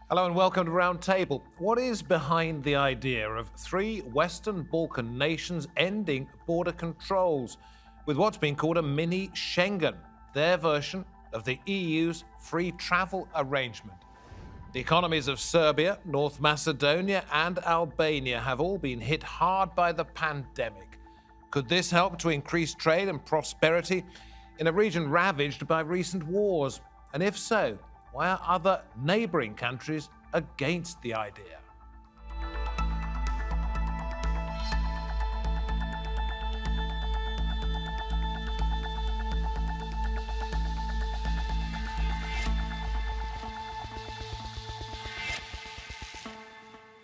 Hello and welcome to Roundtable. What is behind the idea of three Western Balkan nations ending border controls with what's been called a mini-Schengen, their version of the EU's free travel arrangement? The economies of Serbia, North Macedonia and Albania have all been hit hard by the pandemic. Could this help to increase trade and prosperity in a region ravaged by recent wars? And if so, why are other neighbouring countries against the idea?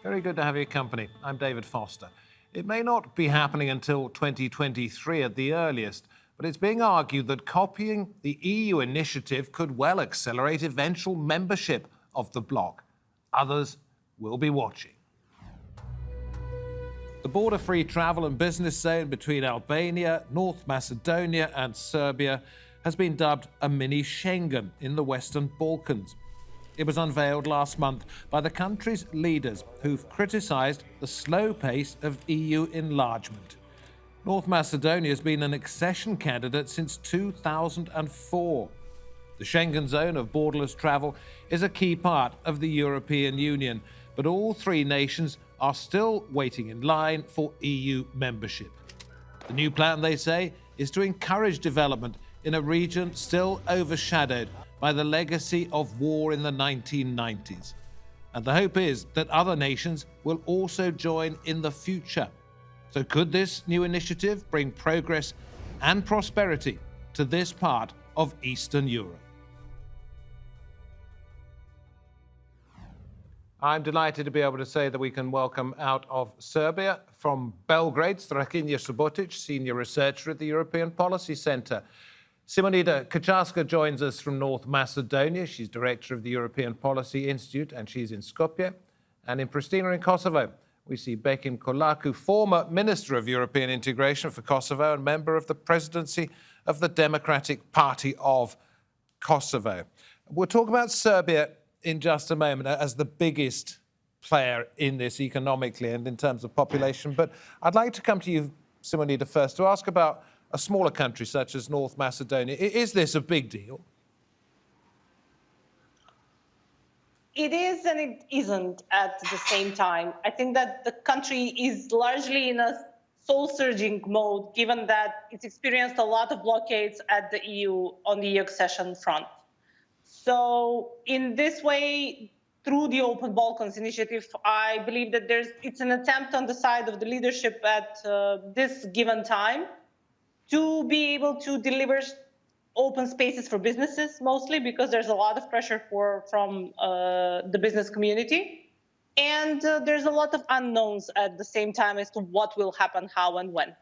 Very good to have your company. I'm David Foster. It may not be happening until 2023 at the earliest, but it's being argued that copying the EU initiative could well accelerate eventual membership of the bloc. Others will be watching. The border-free travel and business zone between Albania, North Macedonia and Serbia has been dubbed a mini-Schengen in the Western Balkans. It was unveiled last month by the country's leaders who've criticised the slow pace of EU enlargement. North Macedonia has been an accession candidate since 2004. The Schengen zone of borderless travel is a key part of the European Union, but all three nations are still waiting in line for EU membership. The new plan, they say, is to encourage development in a region still overshadowed by the legacy of war in the 1990s. And the hope is that other nations will also join in the future. So could this new initiative bring progress and prosperity to this part of Eastern Europe? I'm delighted to be able to say that we can welcome out of Serbia from Belgrade, Strahinja Subotic, Senior Researcher at the European Policy Centre. Simonida Kacarska joins us from North Macedonia. She's Director of the European Policy Institute and she's in Skopje. And in Pristina in Kosovo, we see Bekim Collaku, former Minister of European Integration for Kosovo and member of the presidency of the Democratic Party of Kosovo. We'll talk about Serbia in just a moment as the biggest player in this economically and in terms of population. But I'd like to come to you, Simonida, first to ask about a smaller country such as North Macedonia. Is this a big deal? It is and it isn't at the same time. I think that the country is largely in a soul-surging mode, given that it's experienced a lot of blockades at the EU on the accession front. So in this way, through the Open Balkans initiative, I believe that it's an attempt on the side of the leadership at this given time to be able to deliver open spaces for businesses, mostly because there's a lot of pressure from the business community. And there's a lot of unknowns at the same time as to what will happen, how and when.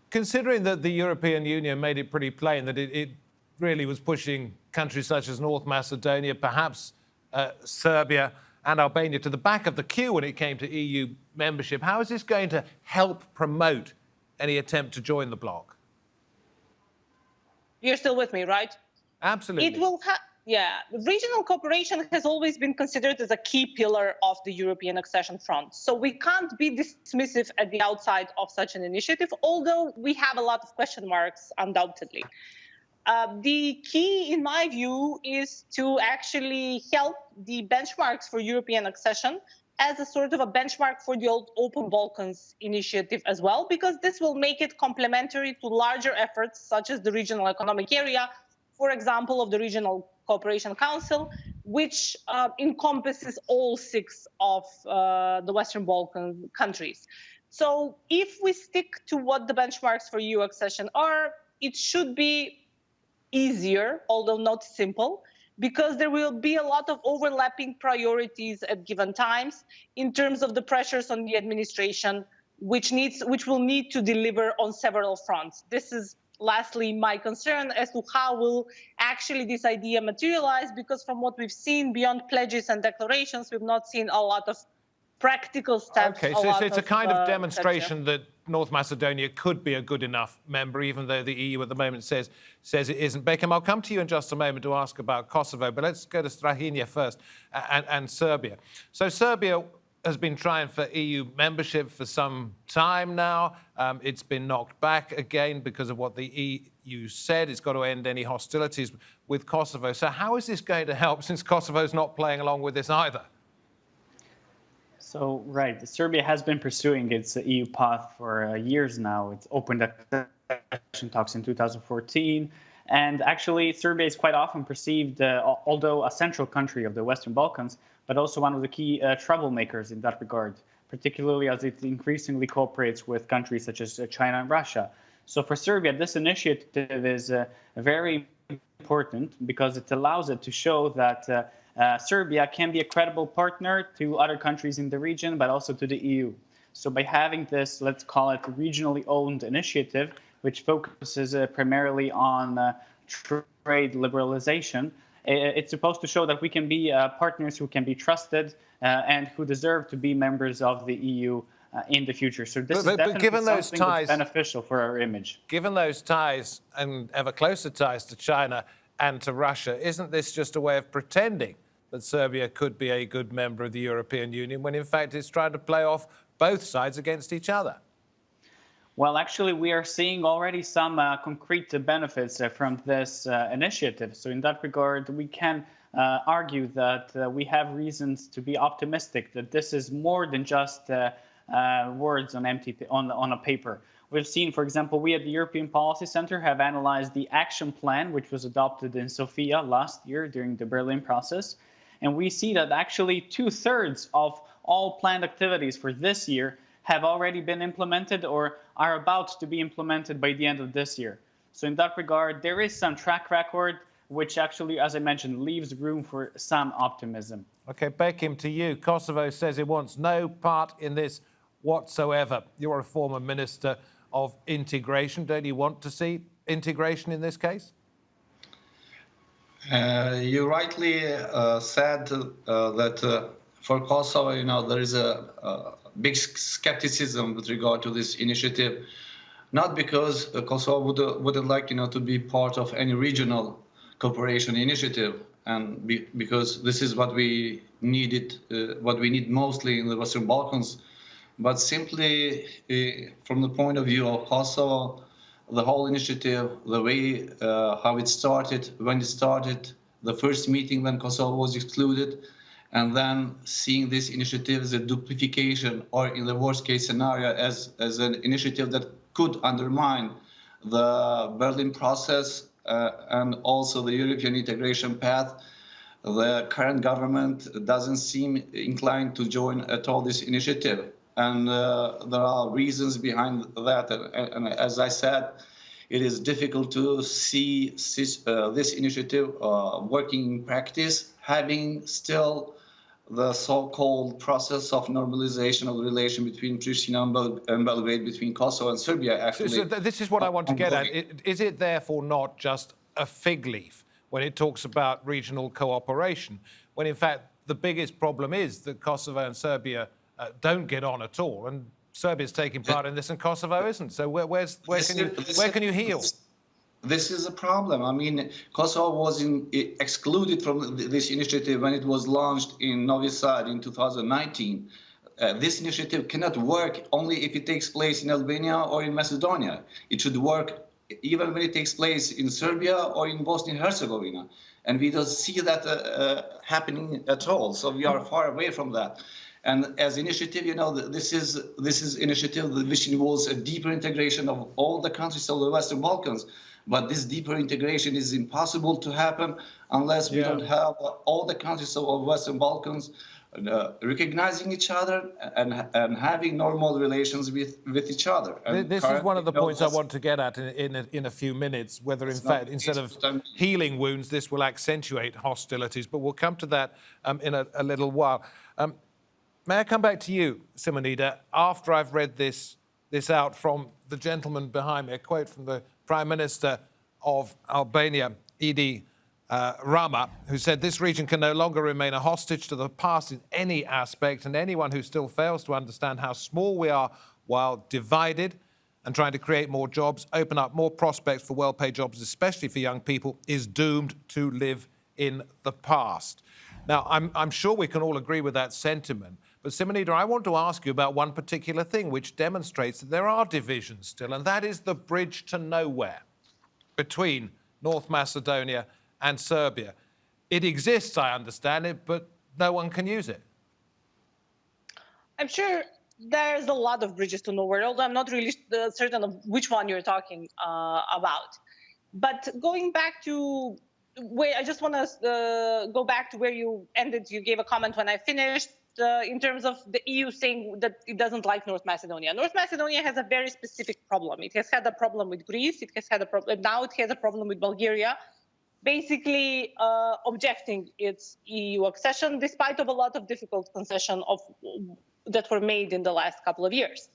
Considering that the European Union made it pretty plain that it really was pushing countries such as North Macedonia, perhaps Serbia and Albania to the back of the queue when it came to EU membership, how is this going to help promote any attempt to join the bloc? You're still with me, right? Absolutely. It will regional cooperation has always been considered as a key pillar of the European accession front. So we can't be dismissive at the outside of such an initiative, although we have a lot of question marks, undoubtedly. The key, in my view, is to actually help the benchmarks for European accession as a sort of a benchmark for the old Open Balkans initiative as well, because this will make it complementary to larger efforts such as the Regional Economic Area, for example, of the Regional Cooperation Council, which encompasses all 6 of the Western Balkan countries. So if we stick to what the benchmarks for EU accession are, it should be easier, although not simple, because there will be a lot of overlapping priorities at given times in terms of the pressures on the administration, which will need to deliver on several fronts. This is lastly my concern as to how will actually this idea materialize, because from what we've seen beyond pledges and declarations, we've not seen a lot of practical steps. Okay, so it's a kind of demonstration that North Macedonia could be a good enough member, even though the EU at the moment says it isn't. Bekim, I'll come to you in just a moment to ask about Kosovo, but let's go to Strahinja first and Serbia. So Serbia has been trying for EU membership for some time now. It's been knocked back again because of what the EU said. It's got to end any hostilities with Kosovo. So how is this going to help, since Kosovo's not playing along with this either? So, right, Serbia has been pursuing its EU path for years now. It's opened accession talks in 2014. And actually, Serbia is quite often perceived, although a central country of the Western Balkans, but also one of the key troublemakers in that regard, particularly as it increasingly cooperates with countries such as China and Russia. So for Serbia, this initiative is very important because it allows it to show that Serbia can be a credible partner to other countries in the region, but also to the EU. So by having this, let's call it regionally owned initiative, which focuses primarily on trade liberalization, it's supposed to show that we can be partners who can be trusted and who deserve to be members of the EU in the future. So this is definitely given those something ties, that's beneficial for our image. Given those ties and ever closer ties to China and to Russia, isn't this just a way of pretending that Serbia could be a good member of the European Union when in fact it's trying to play off both sides against each other? Well, actually, we are seeing already some concrete benefits from this initiative. So in that regard, we can argue that we have reasons to be optimistic that this is more than just words on a paper. We've seen, for example, we at the European Policy Center have analyzed the action plan, which was adopted in Sofia last year during the Berlin process. And we see that actually 2/3 of all planned activities for this year have already been implemented or are about to be implemented by the end of this year. So in that regard, there is some track record, which actually, as I mentioned, leaves room for some optimism. OK, Bekim, to you. Kosovo says it wants no part in this whatsoever. You're a former minister of integration. Don't you want to see integration in this case? You rightly said that for Kosovo, there is a big skepticism with regard to this initiative, not because Kosovo wouldn't like, to be part of any regional cooperation initiative, and because this is what we needed, what we need mostly in the Western Balkans, but simply from the point of view of Kosovo, the whole initiative, the way how it started, when it started, the first meeting when Kosovo was excluded, and then seeing this initiative as a duplication, or in the worst case scenario, as an initiative that could undermine the Berlin process and also the European integration path. The current government doesn't seem inclined to join at all this initiative. And there are reasons behind that. And as I said, it is difficult to see this initiative working in practice, having still the so-called process of normalization of the relation between Pristina and Belgrade, between Kosovo and Serbia, actually. So this is what I want to get at. Is it therefore not just a fig leaf when it talks about regional cooperation, when in fact the biggest problem is that Kosovo and Serbia don't get on at all, and Serbia's taking part in this and Kosovo isn't? So where can you heal? This is a problem. I mean, Kosovo was excluded from this initiative when it was launched in Novi Sad in 2019. This initiative cannot work only if it takes place in Albania or in Macedonia. It should work even when it takes place in Serbia or in Bosnia and Herzegovina. And we don't see that happening at all. So we are far away from that. And as initiative, this is initiative which involves a deeper integration of all the countries of the Western Balkans. But this deeper integration is impossible to happen unless we don't have all the countries of Western Balkans recognizing each other and having normal relations with each other. And this is one of the points I want to get at in a few minutes, whether in fact, instead of healing wounds, this will accentuate hostilities. But we'll come to that in a little while. May I come back to you, Simonida, after I've read this out from the gentleman behind me, a quote from the Prime Minister of Albania, Edi Rama, who said, "This region can no longer remain a hostage to the past in any aspect, and anyone who still fails to understand how small we are while divided and trying to create more jobs, open up more prospects for well-paid jobs, especially for young people, is doomed to live in the past. Now, I'm sure we can all agree with that sentiment. But Simonida, I want to ask you about one particular thing which demonstrates that there are divisions still, and that is the bridge to nowhere between North Macedonia and Serbia. It exists, I understand it, but no one can use it. I'm sure there's a lot of bridges to nowhere, although I'm not really certain of which one you're talking about. But going back to where I just want to go back to where you ended. You gave a comment when I finished in terms of the EU saying that it doesn't like North Macedonia. North Macedonia has a very specific problem. It has had a problem with Greece. It has had a problem. Now it has a problem with Bulgaria, basically objecting its EU accession, despite of a lot of difficult concessions that were made in the last couple of years.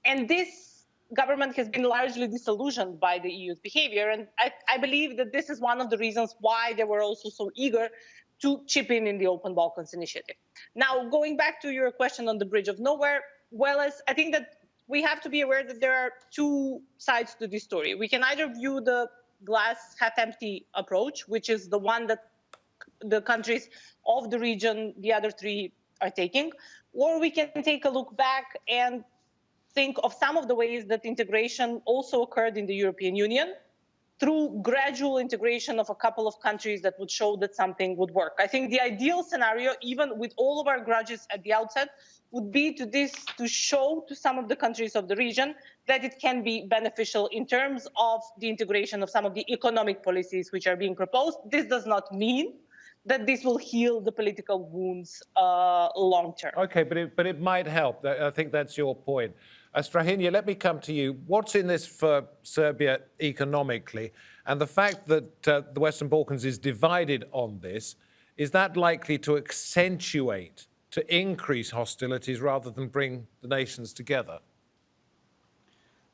And this government has been largely disillusioned by the EU's behavior. And I believe that this is one of the reasons why they were also so eager to chip in the Open Balkans initiative. Now, going back to your question on the bridge of nowhere, well, I think that we have to be aware that there are two sides to this story. We can either view the glass half empty approach, which is the one that the countries of the region, the other three, are taking, or we can take a look back and think of some of the ways that integration also occurred in the European Union through gradual integration of a couple of countries that would show that something would work. I think the ideal scenario, even with all of our grudges at the outset, would be to show to some of the countries of the region that it can be beneficial in terms of the integration of some of the economic policies which are being proposed. This does not mean that this will heal the political wounds long term. Okay, but it might help. I think that's your point. Strahinja, let me come to you. What's in this for Serbia economically? And the fact that the Western Balkans is divided on this, is that likely to accentuate, to increase hostilities rather than bring the nations together?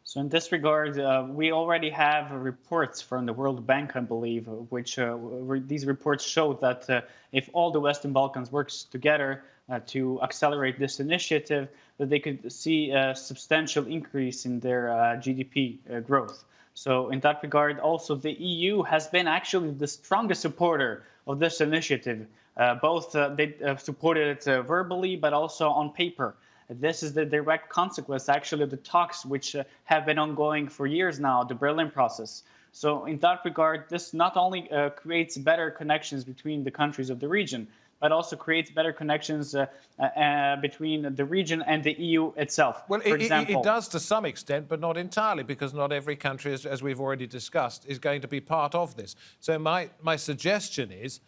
So in this regard, we already have reports from the World Bank, I believe, which these reports show that if all the Western Balkans works together to accelerate this initiative, that they could see a substantial increase in their GDP growth. So in that regard, also the EU has been actually the strongest supporter of this initiative. Both they supported it verbally, but also on paper. This is the direct consequence, actually, of the talks which have been ongoing for years now, the Berlin process. So in that regard, this not only creates better connections between the countries of the region, but also creates better connections between the region and the EU itself. Well, it does to some extent, but not entirely, because not every country, as we've already discussed, is going to be part of this. So my suggestion is,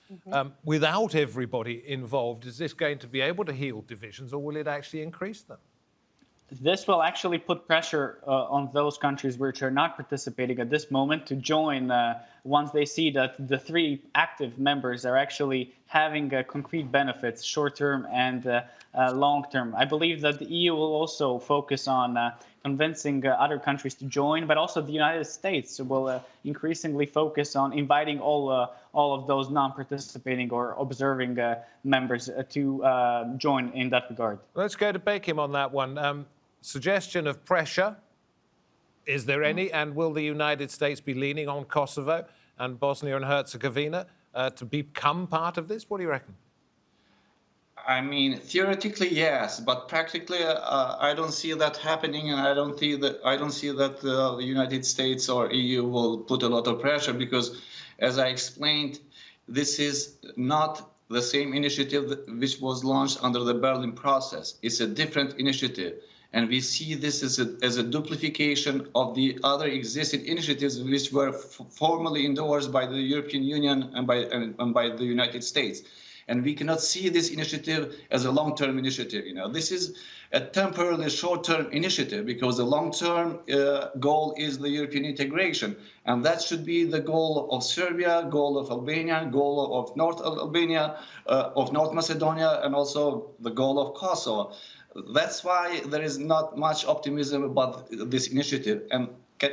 without everybody involved, is this going to be able to heal divisions, or will it actually increase them? This will actually put pressure on those countries which are not participating at this moment to join once they see that the three active members are actually having concrete benefits, short-term and long-term. I believe that the EU will also focus on convincing other countries to join, but also the United States will increasingly focus on inviting all of those non-participating or observing members to join in that regard. Let's go to Bekim on that one. Suggestion of pressure, is there any? And will the United States be leaning on Kosovo and Bosnia and Herzegovina to become part of this? What do you reckon? I mean, theoretically, yes, but practically, I don't see that happening, and I don't see that the United States or EU will put a lot of pressure, because, as I explained, this is not the same initiative which was launched under the Berlin process. It's a different initiative. And we see this as a duplication of the other existing initiatives which were formally endorsed by the European Union and by the United States. And we cannot see this initiative as a long-term initiative. This is a temporarily short-term initiative, because the long-term goal is the European integration. And that should be the goal of Serbia, goal of Albania, goal of North Albania, of North Macedonia, and also the goal of Kosovo. That's why there is not much optimism about this initiative. And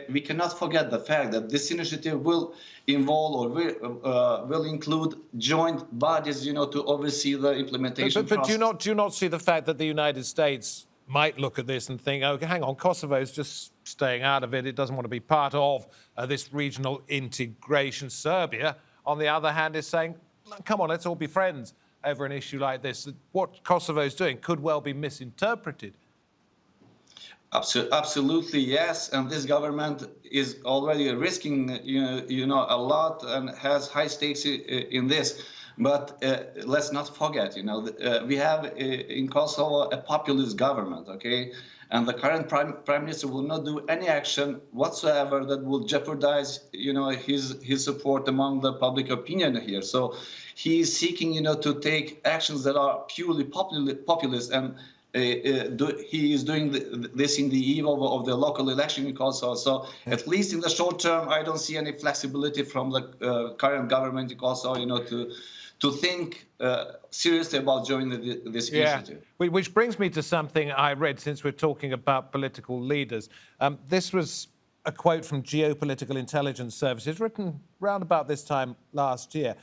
we cannot forget the fact that this initiative will involve or will include joint bodies, to oversee the implementation process. But do you not see the fact that the United States might look at this and think, oh, hang on, Kosovo's just staying out of it. It doesn't want to be part of this regional integration. Serbia, on the other hand, is saying, come on, let's all be friends over an issue like this. What Kosovo's doing could well be misinterpreted. Absolutely, yes. And this government is already risking, a lot and has high stakes in this. But let's not forget, we have in Kosovo a populist government, okay? And the current prime minister will not do any action whatsoever that will jeopardize, his support among the public opinion here. So he is seeking, to take actions that are purely populist, and he is doing this in the eve of the local election in Kosovo. So at least in the short term, I don't see any flexibility from the current government in Kosovo, to think seriously about joining this initiative. Which brings me to something I read, since we're talking about political leaders. This was a quote from Geopolitical Intelligence Services, written round about this time last year.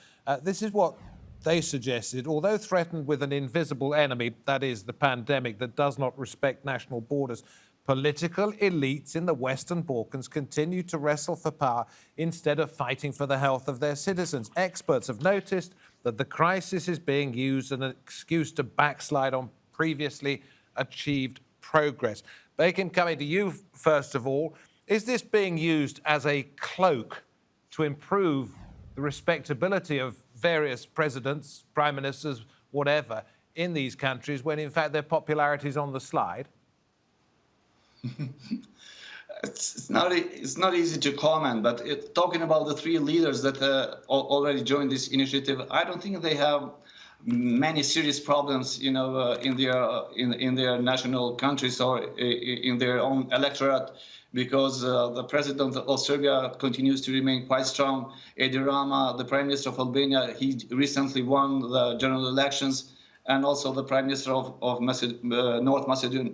This is what they suggested. Although threatened with an invisible enemy, that is the pandemic, that does not respect national borders, political elites in the Western Balkans continue to wrestle for power instead of fighting for the health of their citizens. Experts have noticed that the crisis is being used as an excuse to backslide on previously achieved progress. Bekim, coming to you first of all, is this being used as a cloak to improve the respectability of various presidents, prime ministers, whatever, in these countries, when in fact their popularity is on the slide? It's not easy to comment, but talking about the three leaders that already joined this initiative, I don't think they have many serious problems, in their national countries or in their own electorate, because the president of Serbia continues to remain quite strong. Edi Rama, the prime minister of Albania, he recently won the general elections, and also the prime minister of North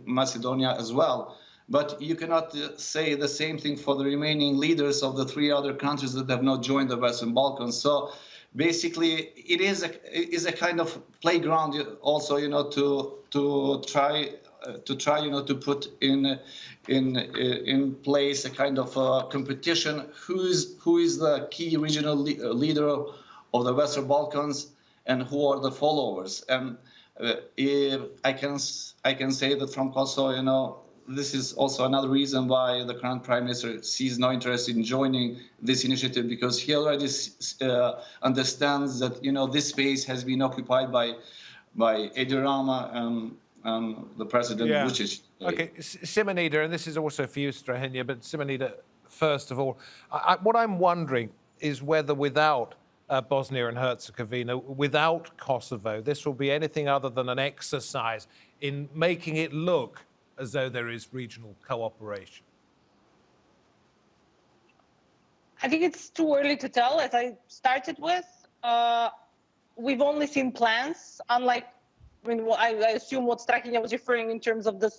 Macedonia as well. But you cannot say the same thing for the remaining leaders of the three other countries that have not joined the Western Balkans. So basically, it is a kind of playground also, to try to put in place a kind of competition. Who is the key regional leader of the Western Balkans, and who are the followers? And I can say that from Kosovo, this is also another reason why the current prime minister sees no interest in joining this initiative, because he already understands that this space has been occupied by Edi Rama and the president Vučić. Okay, Simonida, and this is also for you, Strahinja, but Simonida, first of all, what I'm wondering is whether without Bosnia and Herzegovina, without Kosovo, this will be anything other than an exercise in making it look as though there is regional cooperation. I think it's too early to tell. As I started with, we've only seen plans, unlike, I assume what Strahinja was referring in terms of the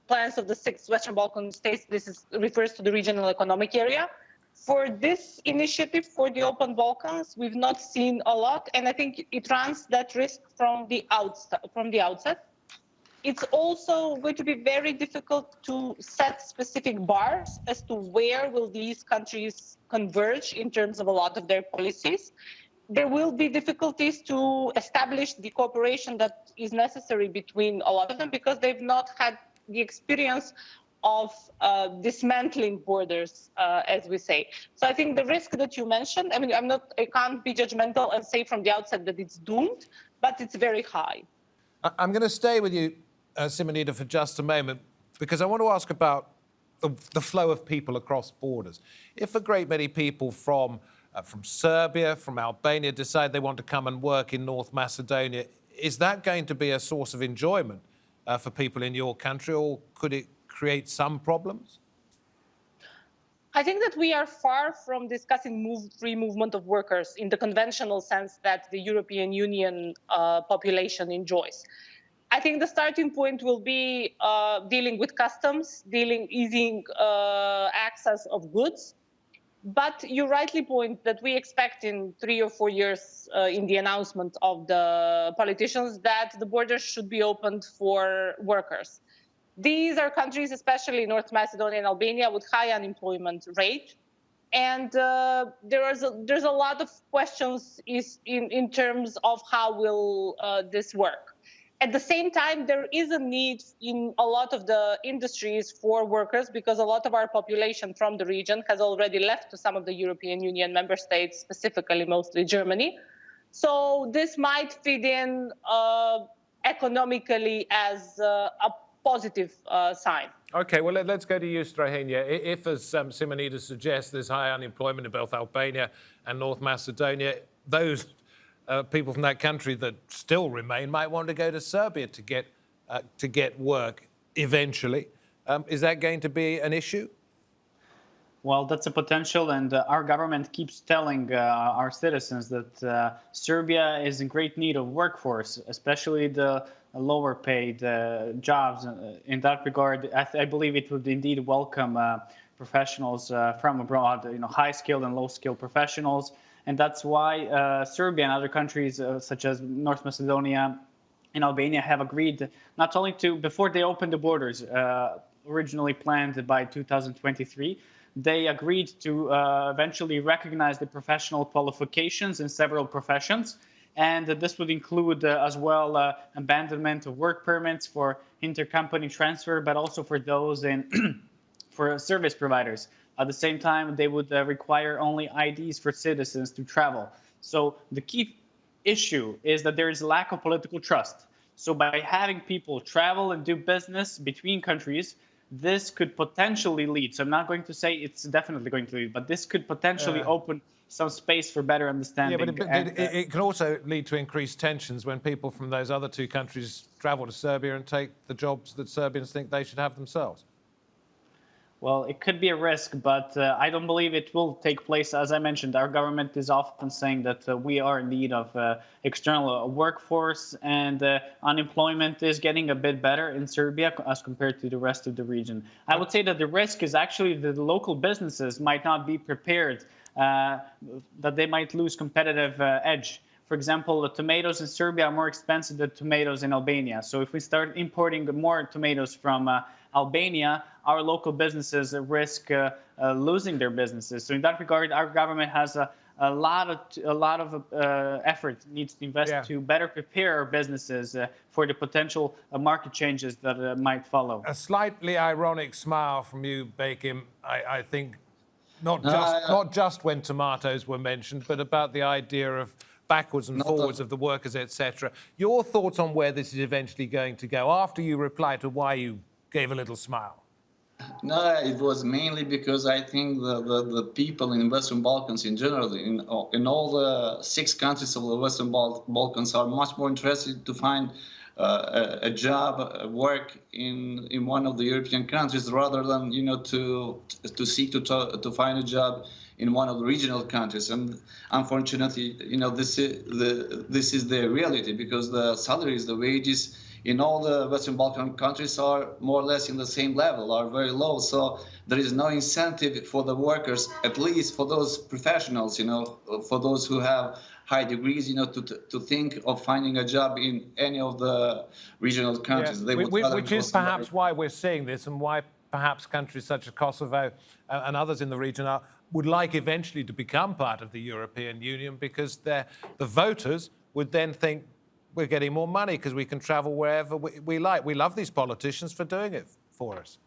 plans of the 6 Western Balkan states. This refers to the regional economic area. For this initiative, for the Open Balkans, we've not seen a lot, and I think it runs that risk from the outset. It's also going to be very difficult to set specific bars as to where will these countries converge in terms of a lot of their policies. There will be difficulties to establish the cooperation that is necessary between a lot of them, because they've not had the experience of dismantling borders, as we say. So I think the risk that you mentioned, I can't be judgmental and say from the outset that it's doomed, but it's very high. I'm going to stay with you, Simonida, for just a moment, because I want to ask about the flow of people across borders. If a great many people from Serbia, from Albania decide they want to come and work in North Macedonia, is that going to be a source of enjoyment for people in your country, or could it create some problems? I think that we are far from discussing free movement of workers in the conventional sense that the European Union population enjoys. I think the starting point will be dealing with customs, easing access of goods. But you rightly point that we expect in 3 or 4 years in the announcement of the politicians that the borders should be opened for workers. These are countries, especially North Macedonia and Albania, with high unemployment rate. And there's a lot of questions in terms of how will this work. At the same time, there is a need in a lot of the industries for workers, because a lot of our population from the region has already left to some of the European Union member states, specifically mostly Germany. So this might fit in economically as a positive sign. Okay, well, let's go to you, Strahinja. If, as Simonida suggests, there's high unemployment in both Albania and North Macedonia, those people from that country that still remain might want to go to Serbia to get work eventually. Is that going to be an issue? Well, that's a potential, and our government keeps telling our citizens that Serbia is in great need of workforce, especially the lower paid jobs. In that regard, I believe it would indeed welcome professionals from abroad, high skilled and low skilled professionals. And that's why Serbia and other countries such as North Macedonia and Albania have agreed not only to, before they opened the borders, originally planned by 2023, they agreed to eventually recognize the professional qualifications in several professions. And this would include as well abandonment of work permits for intercompany transfer, but also for those in for service providers. At the same time, they would require only IDs for citizens to travel. So the key issue is that there is a lack of political trust. So by having people travel and do business between countries, this could potentially lead, so I'm not going to say it's definitely going to lead, but this could potentially open some space for better understanding. Yeah, but it can also lead to increased tensions when people from those other two countries travel to Serbia and take the jobs that Serbians think they should have themselves. Well, it could be a risk, but I don't believe it will take place. As I mentioned, our government is often saying that we are in need of external workforce, and unemployment is getting a bit better in Serbia as compared to the rest of the region. I would say that the risk is actually that the local businesses might not be prepared, that they might lose competitive edge. For example, the tomatoes in Serbia are more expensive than tomatoes in Albania. So if we start importing more tomatoes from Albania, our local businesses risk losing their businesses. So in that regard, our government has a lot of effort needs to invest to better prepare our businesses for the potential market changes that might follow. A slightly ironic smile from you, Bekim, I think, not just when tomatoes were mentioned, but about the idea of backwards and forwards of the workers, etc. Your thoughts on where this is eventually going to go after you reply to why you gave a little smile? No, it was mainly because I think the people in Western Balkans in general, in all the 6 countries of the Western Balkans, are much more interested to find a job, work in one of the European countries rather than to seek to find a job in one of the regional countries. And unfortunately, this is the reality, because the salaries, the wages in all the Western Balkan countries are more or less in the same level, are very low. So there is no incentive for the workers, at least for those professionals, for those who have high degrees, to think of finding a job in any of the regional countries. Yeah. Which is perhaps why we're seeing this, and why perhaps countries such as Kosovo and others in the region would like eventually to become part of the European Union, because the voters would then think, we're getting more money because we can travel wherever we like. We love these politicians for doing it for us.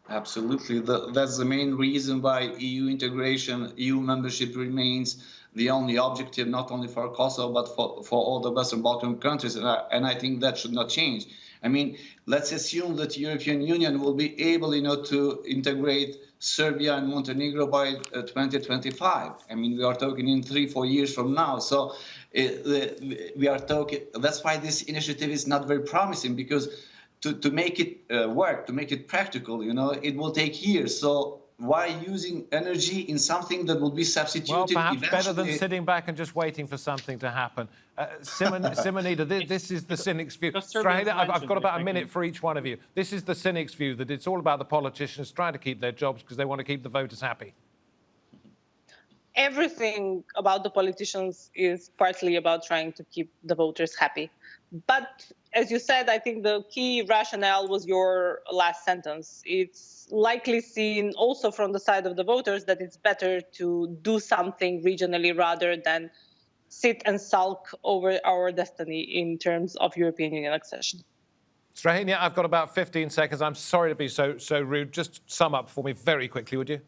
Absolutely. That's the main reason why EU integration, EU membership remains the only objective, not only for Kosovo, but for all the Western Balkan countries. And I think that should not change. I mean, let's assume that the European Union will be able, to integrate Serbia and Montenegro by 2025. I mean, we are talking in 3-4 years from now. So we are talking. That's why this initiative is not very promising, because to make it work, to make it practical, it will take years. So why using energy in something that will be substituted? Well, perhaps eventually? better than sitting back and just waiting for something to happen. Simonida, this is the cynics' view. Strahinja, I've got about a minute for each one of you. This is the cynics' view, that it's all about the politicians trying to keep their jobs because they want to keep the voters happy. everything about the politicians is partly about trying to keep the voters happy. But as you said, I think the key rationale was your last sentence. It's likely seen also from the side of the voters that it's better to do something regionally rather than sit and sulk over our destiny in terms of European Union accession. Strahinja, I've got about 15 seconds. I'm sorry to be so rude. Just sum up for me very quickly, would you?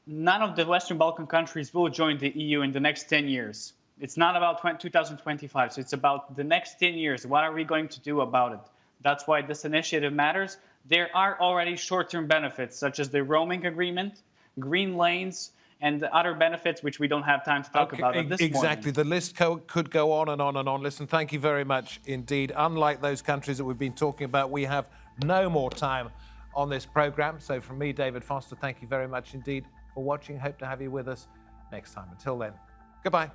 None of the Western Balkan countries will join the EU in the next 10 years. It's not about 2025, so it's about the next 10 years. What are we going to do about it? That's why this initiative matters. There are already short-term benefits, such as the roaming agreement, green lanes, and the other benefits which we don't have time to talk about at this point. Exactly. The list could go on and on and on. Listen, thank you very much indeed. Unlike those countries that we've been talking about, we have no more time on this programme. So from me, David Foster, thank you very much indeed for watching. Hope to have you with us next time. Until then, goodbye.